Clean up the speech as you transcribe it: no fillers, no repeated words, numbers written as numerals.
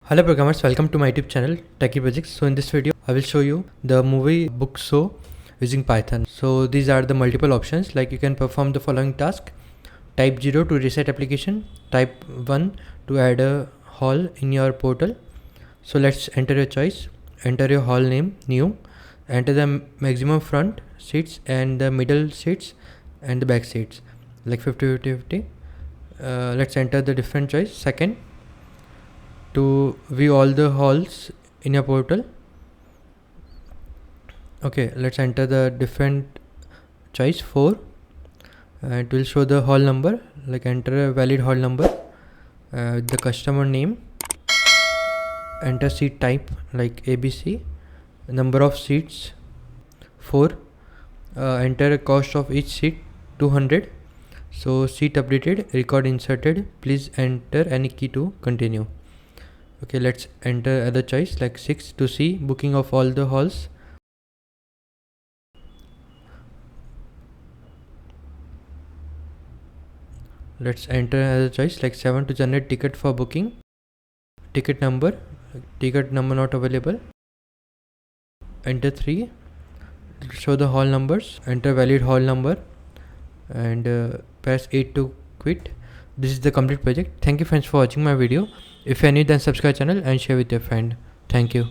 Hello programmers, welcome to my YouTube channel Techie Projects. So in this video I will show you the movie book show using Python. So these are the multiple options, like you can perform the following task. Type 0 to reset application, type 1 to add a hall in your portal. So let's enter your choice. Enter your hall name, new, enter the maximum front seats and the middle seats and the back seats, like 50-50-50. Let's enter the different choice. Second, to view all the halls in your portal. Okay, let's enter the different choice 4. It will show the hall number, like enter a valid hall number, the customer name, enter seat type like ABC, number of seats 4, enter a cost of each seat 200. So seat updated, record inserted, please enter any key to continue. Okay, let's enter other choice like 6 to see booking of all the halls. Let's enter another choice like 7 to generate ticket for booking. Ticket number not available. Enter 3, show the hall numbers, enter valid hall number, and press 8 to quit. This is the complete project. Thank you friends for watching my video. If you are new, then subscribe channel and share with your friend. Thank you.